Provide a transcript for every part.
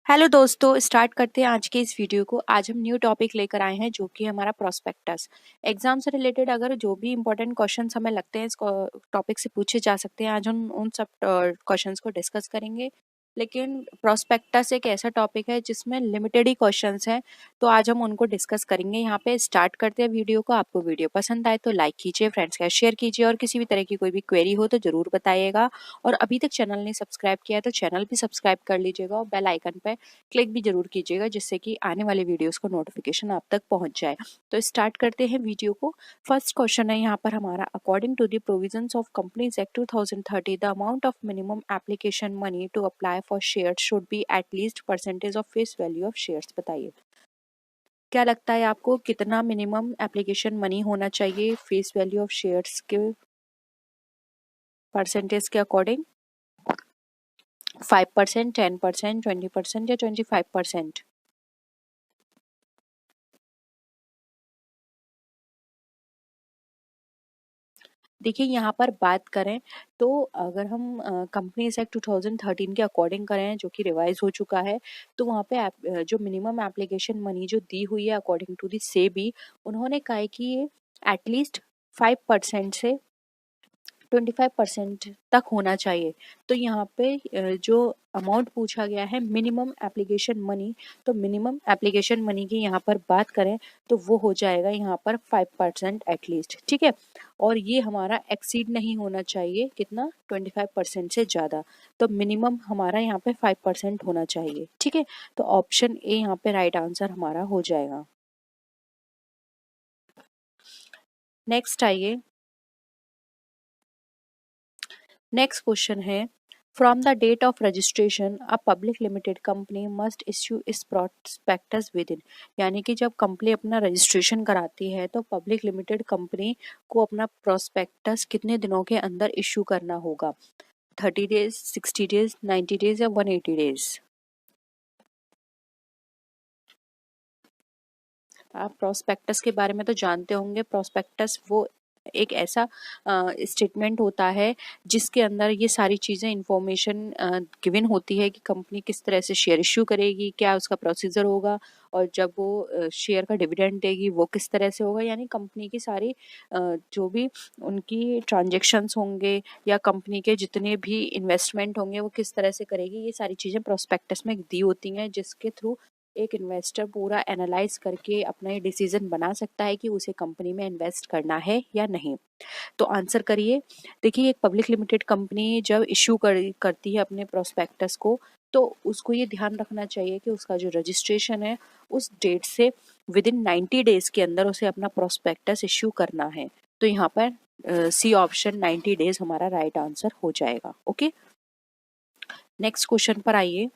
Hello दोस्तों, start करते हैं आज के इस वीडियो को। आज हम न्यू टॉपिक लेकर आए हैं जो कि हमारा प्रोस्पेक्टस। एग्जाम से रिलेटेड अगर जो भी इंपॉर्टेंट क्वेश्चंस हमें लगते हैं इस टॉपिक से पूछे जा सकते हैं, आज हम उन सब क्वेश्चंस को डिस्कस करेंगे। लेकिन प्रोस्पेक्टस एक ऐसा टॉपिक है जिसमें लिमिटेड ही क्वेश्चंस हैं, तो आज हम उनको डिस्कस करेंगे। यहाँ पे स्टार्ट करते हैं वीडियो को। आपको वीडियो पसंद आए तो लाइक कीजिए, फ्रेंड्स के साथ शेयर कीजिए, और किसी भी तरह की कोई भी क्वेरी हो तो जरूर बताइएगा। और अभी तक चैनल ने सब्सक्राइब किया है तो चैनल भी सब्सक्राइब कर लीजिएगा और बेल आइकन पे क्लिक भी जरूर कीजिएगा, जिससे कि आने वाले वीडियोस को नोटिफिकेशन आप तक पहुंच जाए। तो स्टार्ट करते हैं वीडियो को। फर्स्ट क्वेश्चन है यहाँ पर हमारा, according to the provisions of companies act 2030 the amount of minimum application money to apply for share should be at least percentage of face value of shares. बताइए क्या लगता है आपको, कितना मिनिमम एप्लीकेशन मनी होना चाहिए फेस वैल्यू ऑफ शेयर्स के percentage के अकॉर्डिंग? 5%, 10%, 20% या 25%? देखिए यहाँ पर बात करें तो अगर हम कंपनीज एक्ट 2013 के अकॉर्डिंग करें, जो कि रिवाइज हो चुका है, तो वहाँ पे जो मिनिमम एप्लीकेशन मनी जो दी हुई है अकॉर्डिंग टू दी सेबी, उन्होंने कहा है कि ये एटलीस्ट 5% से 25% तक होना चाहिए। तो यहाँ पे जो अमाउंट पूछा गया है मिनिमम एप्लीकेशन मनी, तो मिनिमम एप्लीकेशन मनी की यहाँ पर बात करें तो वो हो जाएगा यहाँ पर 5% एटलीस्ट। ठीक है, और ये हमारा एक्सीड नहीं होना चाहिए, कितना? 25% से ज़्यादा। तो मिनिमम हमारा यहाँ पे 5% होना चाहिए। ठीक है, तो ऑप्शन ए यहाँ पे राइट आंसर हमारा हो जाएगा। नेक्स्ट आइए, नेक्स्ट क्वेश्चन है, from the date of registration a public limited company must issue इस प्रोस्पेक्टस विद इन। यानी कि जब कंपनी अपना रजिस्ट्रेशन कराती है तो पब्लिक लिमिटेड कंपनी को अपना प्रोस्पेक्टस कितने दिनों के अंदर इश्यू करना होगा? 30 डेज, 60 डेज, 90 डेज या 180 डेज? आप प्रोस्पेक्टस के बारे में तो जानते होंगे। प्रोस्पेक्टस वो एक ऐसा स्टेटमेंट होता है जिसके अंदर ये सारी चीज़ें इंफॉर्मेशन गिवन होती है कि कंपनी किस तरह से शेयर इश्यू करेगी, क्या उसका प्रोसीजर होगा, और जब वो शेयर का डिविडेंड देगी वो किस तरह से होगा। यानी कंपनी की सारी जो भी उनकी ट्रांजेक्शन्स होंगे या कंपनी के जितने भी इन्वेस्टमेंट होंगे वो किस तरह से करेगी, ये सारी चीज़ें प्रोस्पेक्टस में दी होती हैं, जिसके थ्रू एक इन्वेस्टर पूरा एनालाइज करके अपना ये डिसीजन बना सकता है कि उसे कंपनी में इन्वेस्ट करना है या नहीं। तो आंसर करिए। देखिए, एक पब्लिक लिमिटेड कंपनी जब इश्यू करती है अपने प्रोस्पेक्टस को, तो उसको ये ध्यान रखना चाहिए कि उसका जो रजिस्ट्रेशन है उस डेट से विद इन 90 डेज के अंदर उसे अपना प्रोस्पेक्टस इश्यू करना है। तो यहाँ पर सी ऑप्शन 90 डेज हमारा राइट आंसर हो जाएगा। ओके, नेक्स्ट क्वेश्चन पर आइए।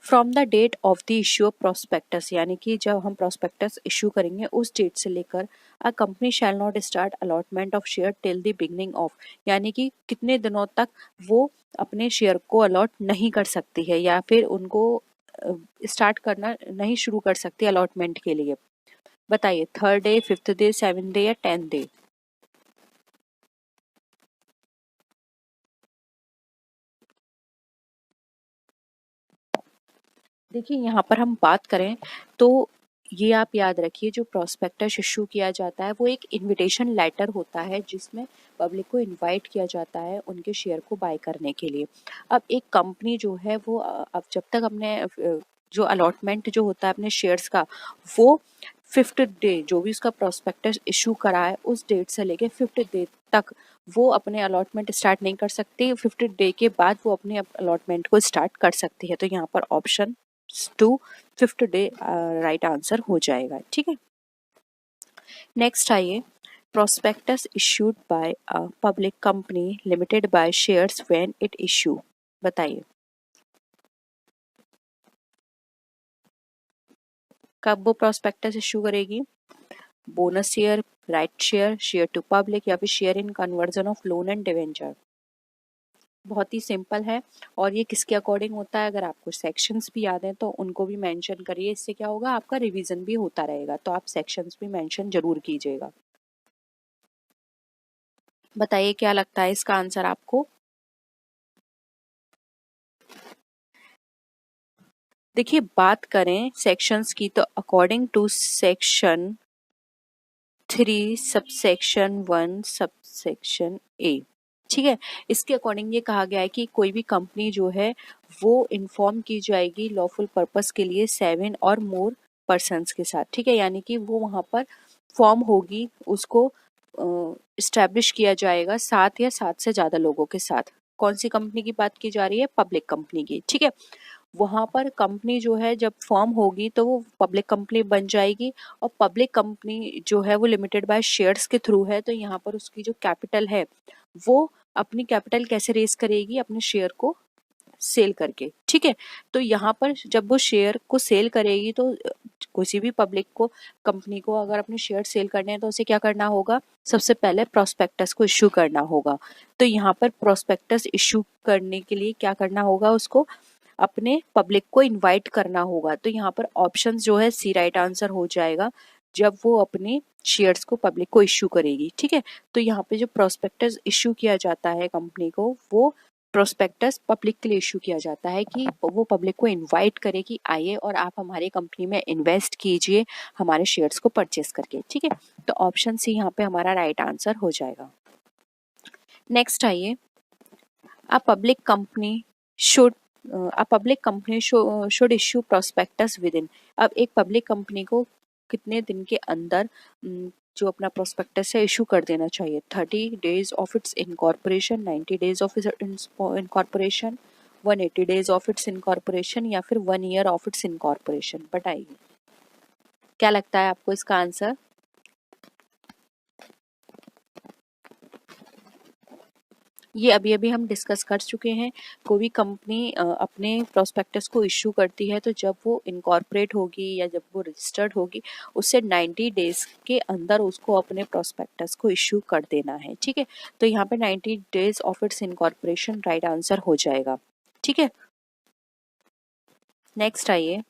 From the date of the issue of prospectus, यानी कि जब हम प्रोस्पेक्टस इश्यू करेंगे उस डेट से लेकर a company shall not start allotment of share till the beginning of, यानी कि कितने दिनों तक वो अपने शेयर को अलॉट नहीं कर सकती है या फिर उनको स्टार्ट करना नहीं शुरू कर सकती अलॉटमेंट के लिए। बताइए, 3rd day, 5th day, 7th day या 10th डे? देखिए यहाँ पर हम बात करें तो ये आप याद रखिए, जो प्रोस्पेक्टस इशू किया जाता है वो एक इनविटेशन लेटर होता है जिसमें पब्लिक को इनवाइट किया जाता है उनके शेयर को बाय करने के लिए। अब एक कंपनी जो है वो अब जब तक अपने जो अलॉटमेंट जो होता है अपने शेयर्स का, वो 5th डे जो भी उसका प्रोस्पेक्टस इशू करा है उस डेट से लेके 5th डे तक वो अपने अलॉटमेंट स्टार्ट नहीं कर सकती। 5th डे के बाद वो अपने अलॉटमेंट को स्टार्ट कर सकती है। तो यहाँ पर option 2 5th day right answer हो जाएगा। ठीक है, नेक्स्ट आइए, prospectus issued by a public company limited by shares when it issue. बताइए कब वो प्रोस्पेक्टस इश्यू करेगी? Bonus share, right share, share to public, या फिर share in conversion of loan and debenture? बहुत ही सिंपल है, और ये किसके अकॉर्डिंग होता है? अगर आपको सेक्शंस भी याद हैं तो उनको भी मेंशन करिए, इससे क्या होगा, आपका रिवीजन भी होता रहेगा। तो आप सेक्शंस भी मेंशन जरूर कीजिएगा। बताइए क्या लगता है इसका आंसर आपको? देखिए बात करें सेक्शंस की तो according to section 3 subsection 1 subsection A, ठीक है, इसके अकॉर्डिंग ये कहा गया है कि कोई भी कंपनी जो है वो इन्फॉर्म की जाएगी लॉफुल पर्पस के लिए 7 और मोर पर्सन्स के साथ, ठीक है, यानी कि वो वहां पर फॉर्म होगी, उसको इस्टेब्लिश किया जाएगा 7 या 7 से ज्यादा लोगों के साथ। कौन सी कंपनी की बात की जा रही है? पब्लिक कंपनी की, ठीक है। वहां पर कंपनी जो है जब फॉर्म होगी तो वो पब्लिक कंपनी बन जाएगी, और पब्लिक कंपनी जो है वो लिमिटेड बाय शेयर्स के थ्रू है, तो यहाँ पर उसकी जो कैपिटल है वो अपनी कैपिटल कैसे रेस करेगी? अपने शेयर को सेल करके, ठीक है। तो यहाँ पर जब वो शेयर को सेल करेगी तो किसी भी पब्लिक को, कंपनी को अगर अपने शेयर सेल करने हैं तो उसे क्या करना होगा? सबसे पहले प्रोस्पेक्टस को इश्यू करना होगा। तो यहाँ पर प्रोस्पेक्टस इश्यू करने के लिए क्या करना होगा? उसको अपने पब्लिक को इनवाइट करना होगा। तो यहाँ पर ऑप्शन जो है सी राइट आंसर हो जाएगा, जब वो अपने शेयर्स को पब्लिक को इश्यू करेगी, ठीक है। तो यहाँ पे जो प्रोस्पेक्टस इश्यू किया जाता है कंपनी को, वो प्रोस्पेक्टस पब्लिक के लिए इशू किया जाता है कि वो पब्लिक को इनवाइट करे कि आइए और आप हमारे कंपनी में इन्वेस्ट कीजिए हमारे शेयर्स को परचेस करके, ठीक है। तो ऑप्शन सी यहाँ पे हमारा राइट आंसर हो जाएगा। नेक्स्ट आइए, अ public company should should issue prospectus with in. अब एक पब्लिक कंपनी को कितने दिन के अंदर जो अपना प्रोस्पेक्टस है इशू कर देना चाहिए? 30 days of its incorporation, 90 days of its incorporation, 180 days of its incorporation, या फिर 1 ईयर ऑफ इट्स इनकॉर्पोरेशन? बताइए क्या लगता है आपको इसका आंसर? ये अभी अभी हम डिस्कस कर चुके हैं। कोई भी कंपनी अपने प्रोस्पेक्टस को इश्यू करती है तो जब वो इनकॉर्पोरेट होगी या जब वो रजिस्टर्ड होगी, उससे 90 डेज के अंदर उसको अपने प्रोस्पेक्टस को इश्यू कर देना है, ठीक है। तो यहाँ पे 90 days of its incorporation right answer हो जाएगा, ठीक है। नेक्स्ट आइए,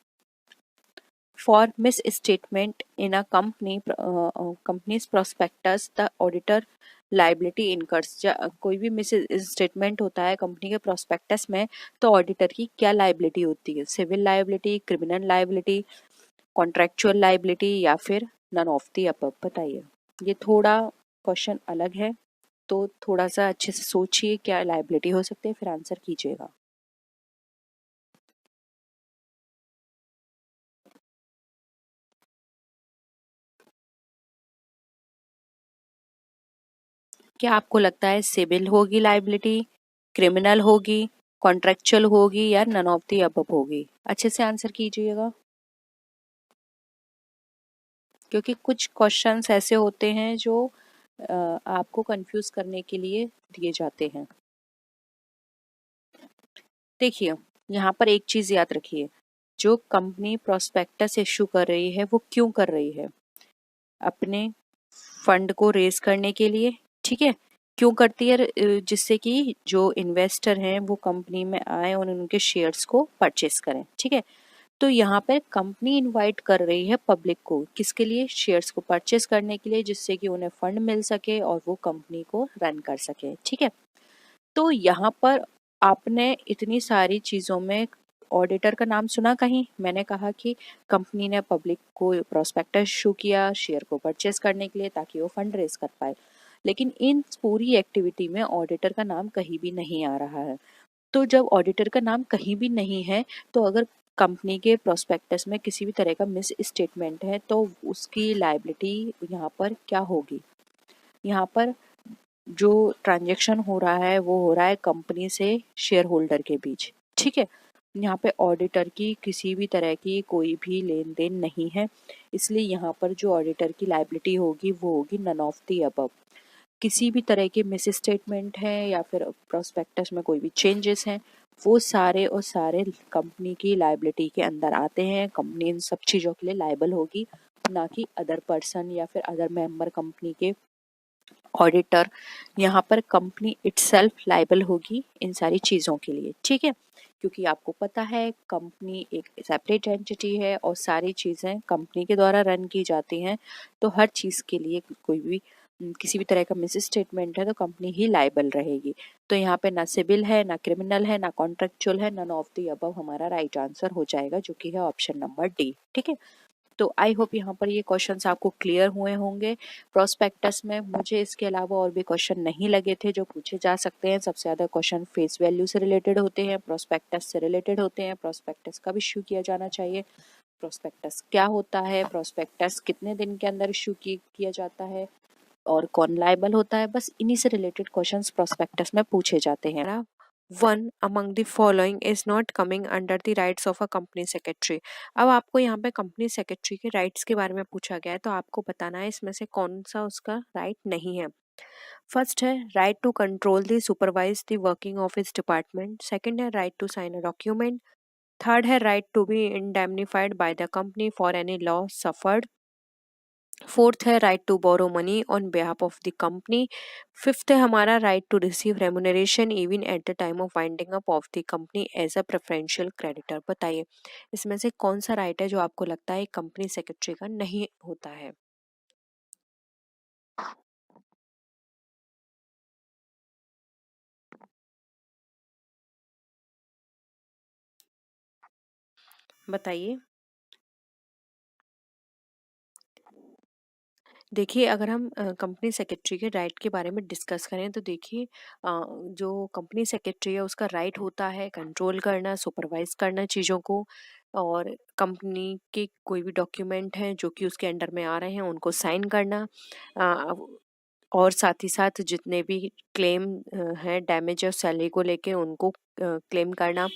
for miss statement in a companies prospectus the auditor liability incurs. कोई भी मिस स्टेटमेंट होता है कंपनी के प्रोस्पेक्टस में तो ऑडिटर की क्या लाइबिलिटी होती है? Civil liability, criminal liability, contractual liability, या फिर नन ऑफ द अबव? बताइए। ये थोड़ा क्वेश्चन अलग है तो थोड़ा सा अच्छे से सोचिए क्या लाइबिलिटी हो सकती है, फिर आंसर कीजिएगा। क्या आपको लगता है सिविल होगी लाइबिलिटी, क्रिमिनल होगी, कॉन्ट्रेक्चुअल होगी, या नन ऑफ द अबव होगी? अच्छे से आंसर कीजिएगा, क्योंकि कुछ क्वेश्चंस ऐसे होते हैं जो आपको कंफ्यूज करने के लिए दिए जाते हैं। देखिए यहाँ पर एक चीज याद रखिए, जो कंपनी प्रोस्पेक्टस इशू कर रही है वो क्यों कर रही है? अपने फंड को रेज करने के लिए, ठीक है। क्यों करती है? जिससे कि जो इन्वेस्टर हैं वो कंपनी में आए और उनके शेयर्स को परचेस करें, ठीक है। तो यहाँ पर कंपनी इनवाइट कर रही है पब्लिक को, किसके लिए? शेयर्स को परचेस करने के लिए, जिससे कि उन्हें फंड मिल सके और वो कंपनी को रन कर सके, ठीक है। तो यहाँ पर आपने इतनी सारी चीजों में ऑडिटर का नाम सुना कहीं? मैंने कहा कि कंपनी ने पब्लिक को प्रोस्पेक्टस इशू किया शेयर को परचेस करने के लिए ताकि वो फंड रेज कर पाए, लेकिन इन पूरी एक्टिविटी में ऑडिटर का नाम कहीं भी नहीं आ रहा है। तो जब ऑडिटर का नाम कहीं भी नहीं है, तो अगर कंपनी के प्रोस्पेक्टस में किसी भी तरह का मिस स्टेटमेंट है तो उसकी लायबिलिटी यहाँ पर क्या होगी? यहाँ पर जो ट्रांजैक्शन हो रहा है वो हो रहा है कंपनी से शेयर होल्डर के बीच, ठीक है। यहाँ पे ऑडिटर की किसी भी तरह की कोई भी लेन देन नहीं है, इसलिए यहाँ पर जो ऑडिटर की लायबिलिटी होगी वो होगी नन ऑफ द अबव। किसी भी तरह के मिस स्टेटमेंट है या फिर प्रोस्पेक्टस में कोई भी चेंजेस हैं, वो सारे और सारे कंपनी की लायबिलिटी के अंदर आते हैं। कंपनी इन सब चीज़ों के लिए लायबल होगी, ना कि अदर पर्सन या फिर अदर मेंबर कंपनी के ऑडिटर। यहाँ पर कंपनी इटसेल्फ लायबल होगी इन सारी चीज़ों के लिए, ठीक है। क्योंकि आपको पता है कंपनी एक सेपरेट एंटिटी है और सारी चीज़ें कंपनी के द्वारा रन की जाती हैं, तो हर चीज़ के लिए कोई भी किसी भी तरह का मिस स्टेटमेंट है तो कंपनी ही लायबल रहेगी। तो यहाँ पे ना सिविल है, ना क्रिमिनल है, ना कॉन्ट्रेक्चुअल है, नन ऑफ द अबव हमारा राइट आंसर हो जाएगा, जो कि है ऑप्शन नंबर डी। ठीक है, तो आई होप यहाँ पर ये क्वेश्चंस आपको क्लियर हुए होंगे। प्रोस्पेक्टस में मुझे इसके अलावा और भी क्वेश्चन नहीं लगे थे जो पूछे जा सकते हैं। सबसे ज़्यादा क्वेश्चन फेस वैल्यू से रिलेटेड होते हैं, प्रोस्पेक्टस से रिलेटेड होते हैं, प्रोस्पेक्टस कब इश्यू किया जाना चाहिए, प्रोस्पेक्टस क्या होता है, प्रोस्पेक्टस कितने दिन के अंदर इश्यू किया जाता है, और कौन लायबल होता है। बस इन्हीं से रिलेटेड क्वेश्चंस प्रोस्पेक्टस में पूछे जाते हैं। One among the following is not coming under the rights of a company secretary. अब आपको यहाँ पे कंपनी सेक्रेटरी के राइट्स के बारे में पूछा गया है, तो आपको बताना है इसमें से कौन सा उसका राइट नहीं है। फर्स्ट है right to control the supervise the working of his department. Second है right to sign a document. Third है right to be indemnified by the company for any loss suffered. Fourth है right to borrow money on behalf of the company. Fifth है हमारा right to receive remuneration even at the time of winding up of the company as a preferential creditor. बताइए इसमें से कौन सा right है जो आपको लगता है कंपनी सेक्रेटरी का नहीं होता है। बताइए। देखिए अगर हम कंपनी सेक्रेटरी के राइट के बारे में डिस्कस करें तो देखिए जो कंपनी सेक्रेटरी है उसका राइट होता है कंट्रोल करना, सुपरवाइज करना चीज़ों को, और कंपनी के कोई भी डॉक्यूमेंट हैं जो कि उसके अंडर में आ रहे हैं उनको साइन करना, अ, और साथ ही साथ जितने भी क्लेम हैं डैमेज और सैलरी को लेके उनको क्लेम करना,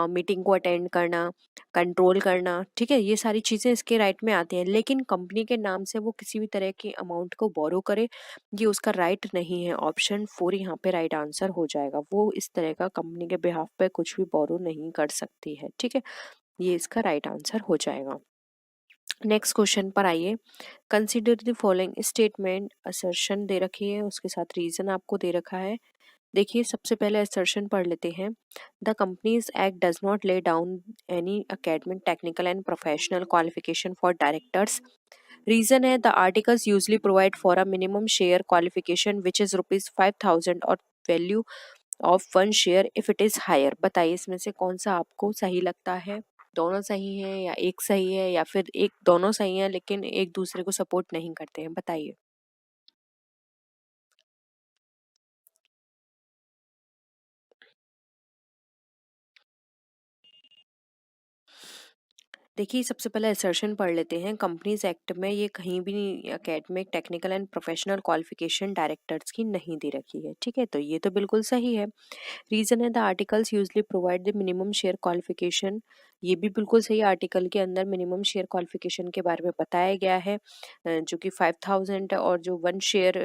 मीटिंग को अटेंड करना, कंट्रोल करना। ठीक है, ये सारी चीज़ें इसके राइट में आती हैं, लेकिन कंपनी के नाम से वो किसी भी तरह की अमाउंट को बोरो करे, ये उसका राइट नहीं है। ऑप्शन 4 यहाँ पे राइट आंसर हो जाएगा। वो इस तरह का कंपनी के बिहाफ पे कुछ भी बोरो नहीं कर सकती है। ठीक है, ये इसका राइट आंसर हो जाएगा। नेक्स्ट क्वेश्चन पर आइए। Consider the following statement. Assertion दे रखी है, उसके साथ रीजन आपको दे रखा है। देखिए सबसे पहले असर्शन पढ़ लेते हैं। The companies act does not lay down any academic technical and professional qualification for directors. Reason है the articles usually provide for a minimum share qualification which is ₹5,000 और value of one share if it is higher. बताइए इसमें से कौन सा आपको सही लगता है। दोनों सही है या एक सही है, या फिर एक दोनों सही है लेकिन एक दूसरे को सपोर्ट नहीं करते हैं। बताइए। देखिए सबसे पहले असर्शन पढ़ लेते हैं। कंपनीज एक्ट में ये कहीं भी academic technical and professional qualification directors की नहीं दे रखी है। ठीक है, तो ये तो बिल्कुल सही है। रीजन है the articles usually provide the minimum share qualification. ये भी बिल्कुल सही। आर्टिकल के अंदर मिनिमम शेयर क्वालिफिकेशन के बारे में बताया गया है, जो कि 5,000 है, और जो वन शेयर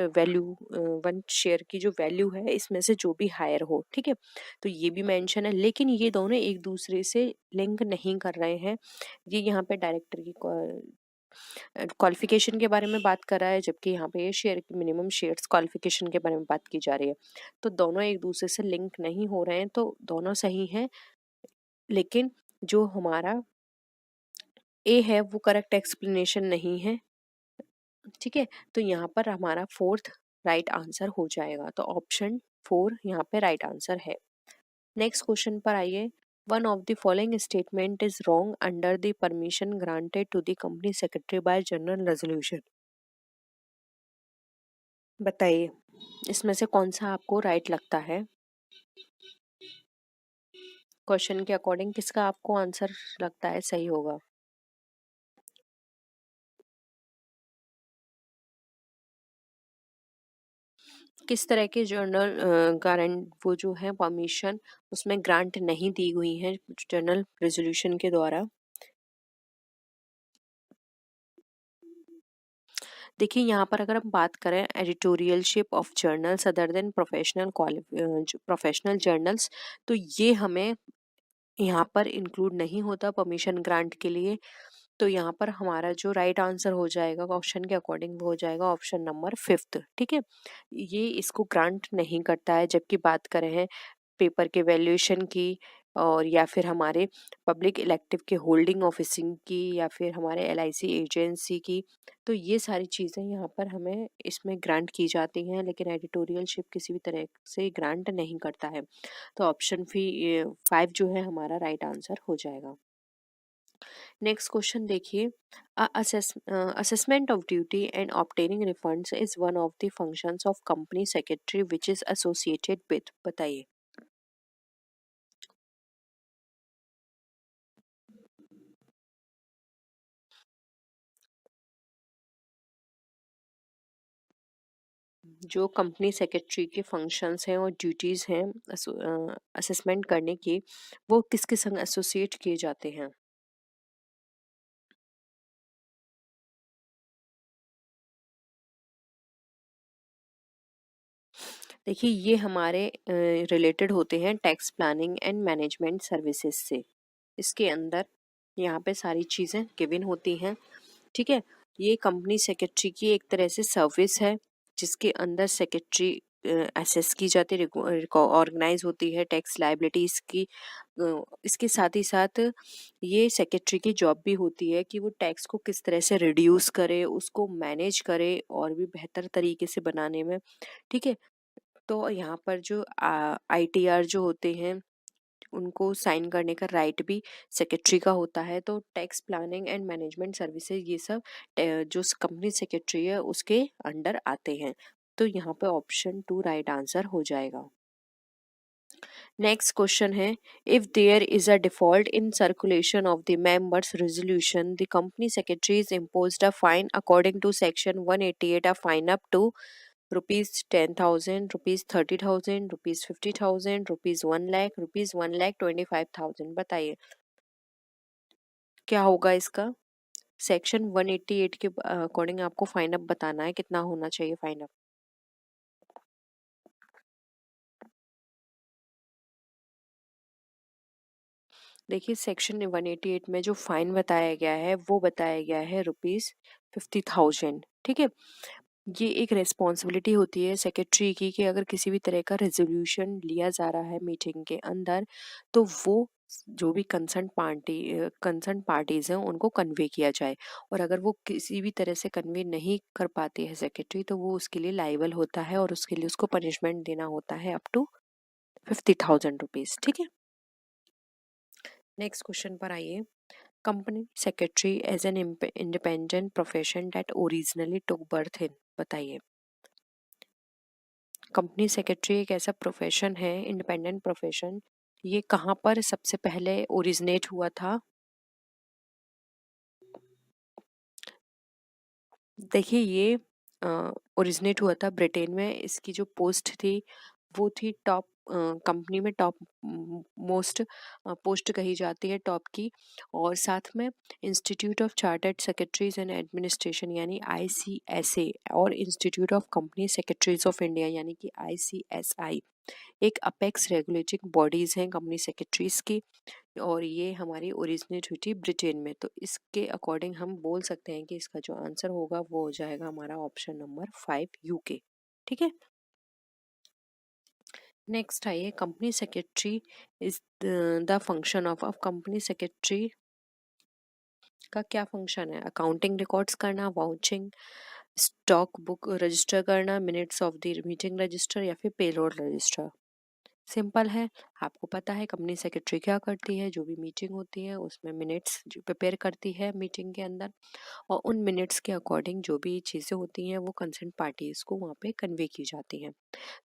की जो वैल्यू है इसमें से जो भी हायर हो। ठीक है, तो ये भी मेंशन है, लेकिन ये दोनों एक दूसरे से लिंक नहीं कर रहे हैं। ये यहाँ पे डायरेक्टर की क्वालिफिकेशन के बारे में बात कर रहा है, जबकि यहाँ पे शेयर मिनिमम शेयर्स क्वालिफिकेशन के बारे में बात की जा रही है। तो दोनों एक दूसरे से लिंक नहीं हो रहे हैं, तो दोनों सही हैं। लेकिन जो हमारा ए है वो करेक्ट एक्सप्लेनेशन नहीं है। ठीक है, तो यहाँ पर हमारा फोर्थ राइट आंसर हो जाएगा। तो ऑप्शन 4 यहाँ पे राइट आंसर है। नेक्स्ट क्वेश्चन पर आइए। One of the following statement is wrong under the permission granted to the company secretary by general resolution. बताइए इसमें से कौन सा आपको राइट लगता है। क्वेश्चन के अकॉर्डिंग किसका आपको आंसर लगता है सही होगा। किस तरह के जर्नल गारंट वो जो है परमिशन उसमें ग्रांट नहीं दी हुई है जनरल रेजोल्यूशन के द्वारा। देखिए यहाँ पर अगर हम बात करें editorialship of journals other than professional journals, तो ये हमें यहाँ पर इंक्लूड नहीं होता परमिशन ग्रांट के लिए। तो यहाँ पर हमारा जो राइट आंसर हो जाएगा ऑप्शन के अकॉर्डिंग वो हो जाएगा ऑप्शन नंबर 5। ठीक है, ये इसको ग्रांट नहीं करता है। जबकि बात करें हैं पेपर के वैल्यूएशन की, और या फिर हमारे पब्लिक इलेक्टिव के होल्डिंग ऑफिसिंग की, या फिर हमारे एलआईसी एजेंसी की। तो ये सारी चीज़ें यहाँ पर हमें इसमें ग्रांट की जाती हैं, लेकिन एडिटोरियलशिप किसी भी तरह से ग्रांट नहीं करता है। तो ऑप्शन 5 जो है हमारा राइट आंसर हो जाएगा। नेक्स्ट क्वेश्चन देखिए, assessment of duty and obtaining refunds is one of the functions of company secretary which is associated with, बताइए। जो कंपनी सेक्रेटरी के फंक्शंस हैं और ड्यूटीज हैं असेसमेंट करने की, वो किसके संग एसोसिएट किए जाते हैं? देखिए, ये हमारे रिलेटेड होते हैं tax planning and management services से। इसके अंदर यहाँ पे सारी चीज़ें गिवन होती हैं, ठीक है। ये कंपनी सेक्रेटरी की एक तरह से सर्विस है, जिसके अंदर सेक्रेटरी असेस की जाती है, ऑर्गेनाइज होती है टैक्स लाइबिलिटीज की। इसके साथ ही साथ ये सेक्रेटरी की जॉब भी होती है कि वो टैक्स को किस तरह से रिड्यूस करे, उसको मैनेज करे और भी बेहतर तरीके से बनाने में, ठीक है। तो यहाँ पर जो आईटीआर जो होते हैं, उनको साइन करने का राइट भी सेक्रेटरी का होता है। तो tax planning and management services ये सब जो कंपनी सेक्रेटरी है उसके अंडर आते हैं। तो यहाँ पे ऑप्शन 2 राइट आंसर हो जाएगा। नेक्स्ट क्वेश्चन है, if there is a default in circulation of the members resolution the company secretary is imposed a fine according to section 188 a fine up to rupees 10,000, rupees 30,000, rupees 50,000, rupees 1 lakh, rupees 1,25,000। बताइए क्या होगा इसका? Section 188 के according आपको fine up बताना है, कितना होना चाहिए फाइन अप। देखिए, सेक्शन 188 में जो फाइन बताया गया है वो बताया गया है रुपीज 50,000, ठीक है। ये एक रिस्पॉन्सिबिलिटी होती है सेक्रेटरी की कि अगर किसी भी तरह का रेजोल्यूशन लिया जा रहा है मीटिंग के अंदर, तो वो जो भी कंसर्न पार्टीज हैं उनको कन्वे किया जाए। और अगर वो किसी भी तरह से कन्वे नहीं कर पाती है सेक्रेटरी, तो वो उसके लिए लाइबल होता है और उसके लिए उसको पनिशमेंट देना होता है अप टू 50,000 रुपीज, ठीक है। नेक्स्ट क्वेश्चन पर आइए, company secretary as an independent profession that originally took birth in, बताइए। कंपनी सेक्रेटरी एक ऐसा प्रोफेशन है, इंडिपेंडेंट प्रोफेशन, ये कहाँ पर सबसे पहले ओरिजिनेट हुआ था? देखिए, ये ओरिजिनेट हुआ था ब्रिटेन में। इसकी जो पोस्ट थी वो थी टॉप, कंपनी में टॉप मोस्ट पोस्ट कही जाती है, टॉप की। और साथ में institute of chartered secretaries and administration यानी आईसीएसए और institute of company secretaries of India यानी कि आईसीएसआई एक अपेक्स रेगुलेटिंग बॉडीज हैं कंपनी सेक्रेटरीज की। और ये हमारी ओरिजिनेट हुई थी ब्रिटेन में। तो इसके अकॉर्डिंग हम बोल सकते हैं कि इसका जो आंसर होगा वो हो जाएगा हमारा ऑप्शन नंबर 5 यूके, ठीक है। नेक्स्ट आइए, company secretary is the function of company secretary का क्या फंक्शन है? अकाउंटिंग रिकॉर्ड्स करना, वाउचिंग, स्टॉक बुक रजिस्टर करना, minutes of the meeting register, या फिर पेरोल रजिस्टर। सिंपल है, आपको पता है कंपनी सेक्रेटरी क्या करती है, जो भी मीटिंग होती है उसमें मिनट्स प्रिपेयर करती है मीटिंग के अंदर, और उन मिनट्स के अकॉर्डिंग जो भी चीज़ें होती हैं वो कंसर्न पार्टीज को वहाँ पे कन्वे की जाती हैं।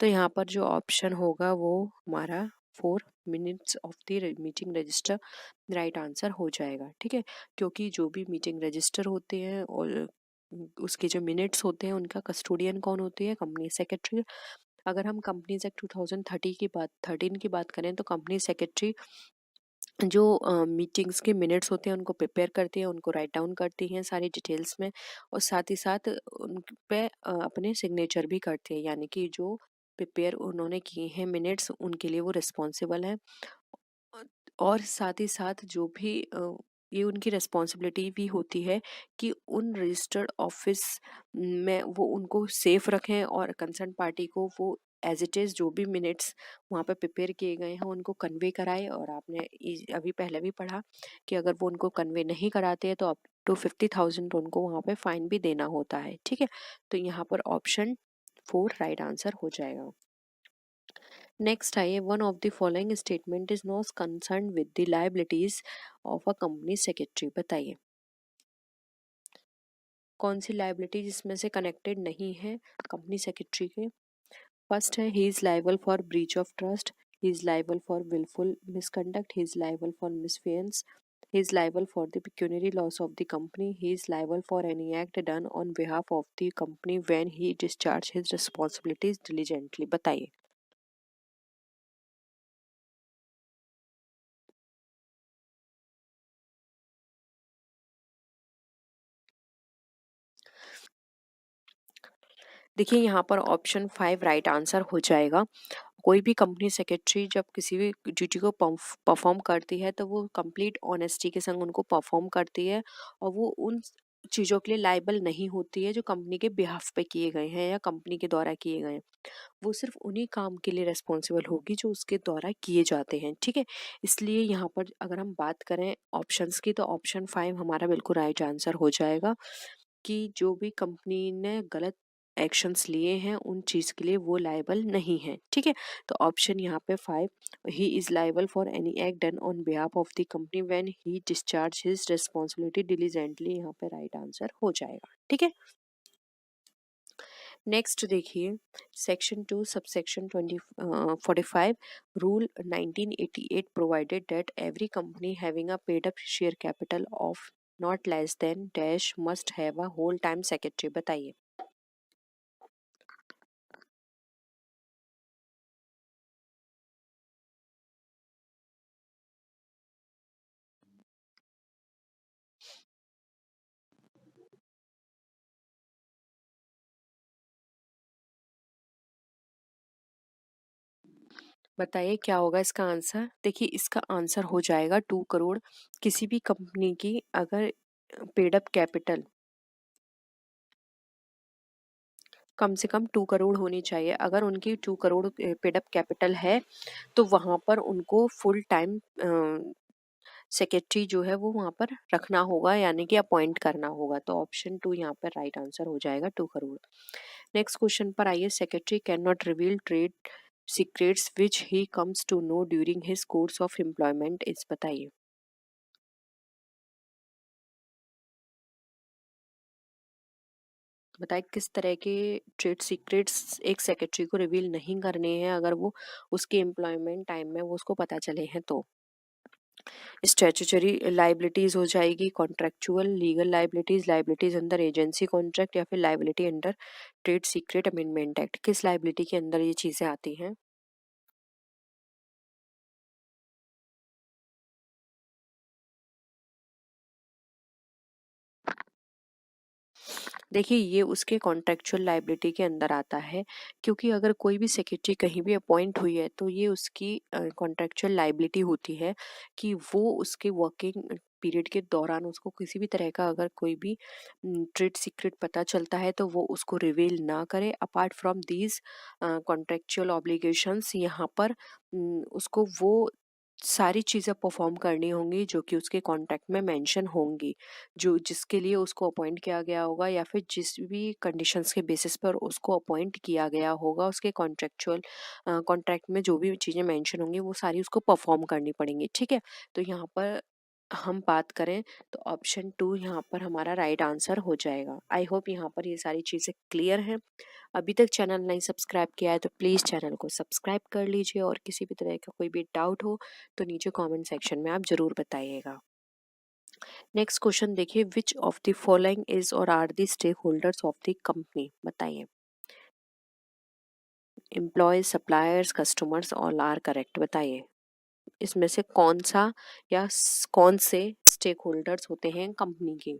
तो यहाँ पर जो ऑप्शन होगा वो हमारा 4 minutes of the meeting register right answer हो जाएगा, ठीक है। क्योंकि जो भी मीटिंग रजिस्टर होते हैं और उसके जो मिनट्स होते हैं उनका कस्टोडियन कौन होती है? Company secretary. अगर हम कंपनीज एक्ट 2013 की बात करें तो कंपनी सेक्रेटरी जो मीटिंग्स के मिनट्स होते हैं उनको प्रिपेयर करती है, उनको राइट डाउन करती हैं सारी डिटेल्स में, और साथ ही साथ उन पे अपने सिग्नेचर भी करती है, यानी कि जो प्रिपेयर उन्होंने किए हैं मिनट्स उनके लिए वो रिस्पॉन्सिबल है। और साथ ही साथ जो भी ये उनकी रिस्पॉन्सिबिलिटी भी होती है कि उन रजिस्टर्ड ऑफिस में वो उनको सेफ रखें और कंसर्न पार्टी को वो एज इट इज़ जो भी मिनट्स वहाँ पे प्रिपेयर किए गए हैं उनको कन्वे कराए। और आपने अभी पहले भी पढ़ा कि अगर वो उनको कन्वे नहीं कराते हैं तो अप टू 50,000 उनको वहाँ पे फाइन भी देना होता है। ठीक है, तो यहाँ पर ऑप्शन 4 राइट आंसर हो जाएगा। नेक्स्ट आइए, one of the following statement is not concern with the liabilities of a company secretary. बताइए कौन सी लायबिलिटी जिसमें से कनेक्टेड नहीं है कंपनी सेक्रेटरी के। फर्स्ट है he is liable for breach of trust, he is liable for wilful misconduct, he is liable for misfeasance, he is liable for the pecuniary loss of the company, he is liable for any act done on behalf of the company when he discharge his responsibilities diligently। बताइए देखिए यहाँ पर option 5 right answer हो जाएगा। कोई भी company secretary जब किसी भी ड्यूटी को परफॉर्म करती है तो वो कंप्लीट ऑनेस्टी के संग उनको परफॉर्म करती है और वो उन चीज़ों के लिए लाइबल नहीं होती है जो कंपनी के बिहाफ पे किए गए हैं या कंपनी के द्वारा किए गए हैं। वो सिर्फ उन्हीं काम के लिए रेस्पॉन्सिबल होगी जो उसके द्वारा किए जाते हैं। ठीक है, इसलिए यहाँ पर अगर हम बात करें ऑप्शंस की तो ऑप्शन 5 हमारा बिल्कुल राइट आंसर हो जाएगा कि जो भी कंपनी ने गलत एक्शंस लिए हैं उन चीज के लिए वो लायबल नहीं है। ठीक है, तो ऑप्शन यहाँ पे 5 ही is liable for any act done on behalf of the company when he discharge his responsibility diligently, यहाँ पे राइट आंसर हो जाएगा। ठीक है, नेक्स्ट देखिए section 2 subsection 45 rule 1988 provided that every company having a paid up share capital of not less than dash must have a whole time secretary. बताइए बताइए क्या होगा इसका आंसर। देखिए इसका आंसर हो जाएगा 2 करोड़। किसी भी कंपनी की अगर पेड अप कैपिटल कम से कम 2 करोड़ होनी चाहिए। अगर उनकी 2 करोड़ पेड अप कैपिटल है तो वहां पर उनको फुल टाइम सेक्रेटरी जो है वो वहां पर रखना होगा, यानी कि अपॉइंट करना होगा। तो ऑप्शन 2 यहाँ पर राइट आंसर हो जाएगा 2 करोड़। नेक्स्ट क्वेश्चन पर आइए, secretary can not reveal trade secrets which he comes to know during his course of employment is. बताइए बताइए किस तरह के ट्रेड सीक्रेट्स एक सेक्रेटरी को रिवील नहीं करने हैं अगर वो उसके एम्प्लॉयमेंट टाइम में वो उसको पता चले हैं तो। स्टैट्यूटरी लाइबिलिटीज हो जाएगी, contractual legal liabilities, liabilities under agency contract, या फिर liability under trade secret amendment act. किस लाइबिलिटी के अंदर ये चीजें आती हैं। देखिए ये उसके कॉन्ट्रेक्चुअल लाइबिलिटी के अंदर आता है, क्योंकि अगर कोई भी सेक्रेटरी कहीं भी अपॉइंट हुई है तो ये उसकी कॉन्ट्रेक्चुअल लाइबिलिटी होती है कि वो उसके वर्किंग पीरियड के दौरान उसको किसी भी तरह का अगर कोई भी ट्रेड सीक्रेट पता चलता है तो वो उसको रिवील ना करे। Apart from these contractual obligations, यहाँ पर उसको वो सारी चीज़ें परफॉर्म करनी होंगी जो कि उसके कॉन्ट्रैक्ट में मेंशन होंगी, जो जिसके लिए उसको अपॉइंट किया गया होगा या फिर जिस भी कंडीशंस के बेसिस पर उसको अपॉइंट किया गया होगा, उसके कॉन्ट्रेक्चुअल कॉन्ट्रैक्ट में जो भी चीज़ें मेंशन होंगी वो सारी उसको परफॉर्म करनी पड़ेंगी। ठीक है, तो यहाँ पर हम बात करें तो ऑप्शन 2 यहाँ पर हमारा राइट आंसर हो जाएगा। आई होप यहाँ पर ये सारी चीज़ें क्लियर हैं। अभी तक चैनल नहीं सब्सक्राइब किया है तो प्लीज़ चैनल को सब्सक्राइब कर लीजिए, और किसी भी तरह का कोई भी डाउट हो तो नीचे कमेंट सेक्शन में आप ज़रूर बताइएगा। नेक्स्ट क्वेश्चन देखिए, which of the following is और are the stakeholders of the company. बताइए employees, suppliers, customers all are correct. बताइए इसमें से कौन सा या कौन से स्टेक होल्डर्स होते हैं कंपनी के।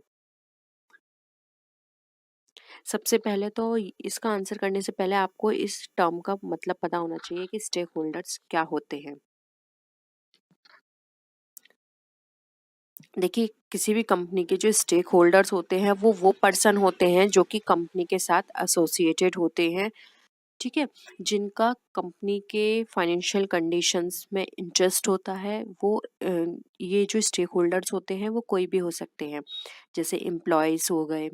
सबसे पहले तो इसका आंसर करने से पहले आपको इस टर्म का मतलब पता होना चाहिए कि स्टेक होल्डर्स क्या होते हैं। देखिए किसी भी कंपनी के जो स्टेक होल्डर्स होते हैं वो पर्सन होते हैं जो कि कंपनी के साथ एसोसिएटेड होते हैं। ठीक है, जिनका कंपनी के फाइनेंशियल कंडीशंस में इंटरेस्ट होता है, वो ये जो स्टेक होल्डर्स होते हैं वो कोई भी हो सकते हैं, जैसे एम्प्लॉयज़ हो गए,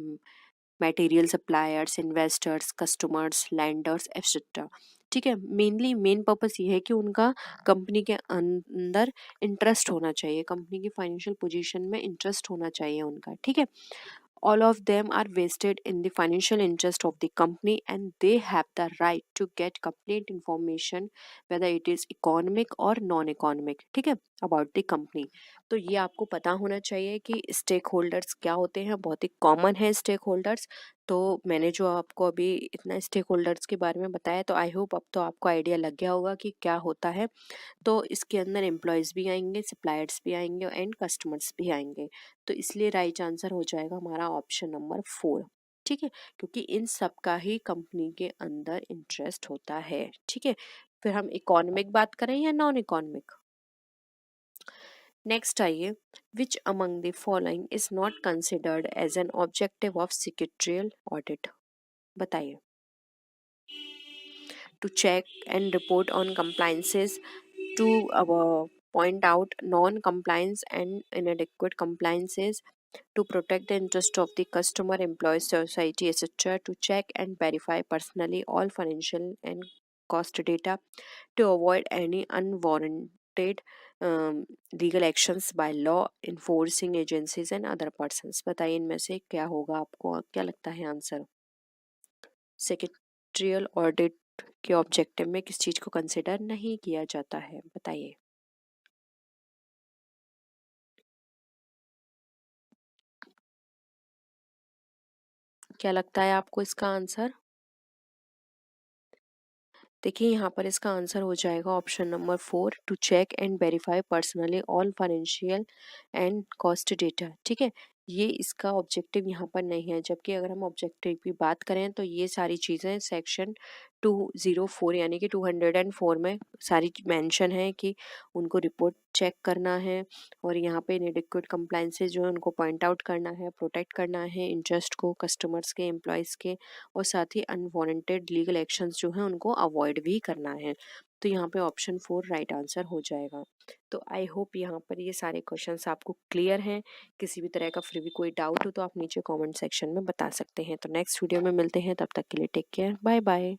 material suppliers, investors, customers, landers etcetera. ठीक है, मेनली मेन पर्पस ये है कि उनका कंपनी के अंदर इंटरेस्ट होना चाहिए, कंपनी की फाइनेंशियल पोजीशन में इंटरेस्ट होना चाहिए उनका। ठीक है, all of them are vested in the financial interest of the company and they have the right to get complete information whether it is economic or non economic, ठीक है, about the company। तो ये आपको पता होना चाहिए कि stake holders क्या होते हैं, बहुत ही कॉमन है स्टेक होल्डर्स। तो मैंने जो आपको अभी इतना स्टेक होल्डर्स के बारे में बताया, तो आई होप अब तो आपको आइडिया लग गया होगा कि क्या होता है। तो इसके अंदर एम्प्लॉयज़ भी आएंगे, सप्लायर्स भी आएंगे एंड कस्टमर्स भी आएंगे। तो इसलिए राइट आंसर हो जाएगा हमारा ऑप्शन नंबर 4। ठीक है, क्योंकि इन सब का ही कंपनी के अंदर इंटरेस्ट होता है। ठीक है, फिर हम इकोनॉमिक बात करें या नॉन इकोनॉमिक। नेक्स्ट आइए, which among the following is not considered as an objective of secretarial audit, बताइए। To check and report on compliances, to point out non-compliance and inadequate compliances, to protect the interest of the customer, employees, society, etc., to check and verify personally all financial and cost data, to avoid any unwarranted legal actions by law enforcing agencies and other persons। बताइए इनमें से क्या होगा, आपको क्या लगता है answer. Secretarial audit के ऑब्जेक्टिव में किस चीज को कंसिडर नहीं किया जाता है, बताइए। क्या लगता है आपको इसका आंसर। देखिए यहाँ पर इसका आंसर हो जाएगा option number 4, to check and verify personally all financial and cost data. ठीक है, ये इसका ऑब्जेक्टिव यहाँ पर नहीं है, जबकि अगर हम ऑब्जेक्टिव की बात करें तो ये सारी चीज़ें सेक्शन 204 यानी कि 204 में सारी मेंशन है कि उनको रिपोर्ट चेक करना है, और यहाँ पे इनएडिक्वेट कंप्लायंसेस जो है उनको पॉइंट आउट करना है, प्रोटेक्ट करना है इंटरेस्ट को कस्टमर्स के, एम्प्लॉयज़ के, और साथ ही अनवांटेड लीगल एक्शंस जो हैं उनको अवॉइड भी करना है। तो यहाँ पे ऑप्शन 4 राइट आंसर हो जाएगा। तो आई होप यहाँ पर ये सारे क्वेश्चंस आपको क्लियर हैं। किसी भी तरह का फिर भी कोई डाउट हो तो आप नीचे कमेंट सेक्शन में बता सकते हैं। तो नेक्स्ट वीडियो में मिलते हैं, तब तक के लिए टेक केयर, बाय बाय।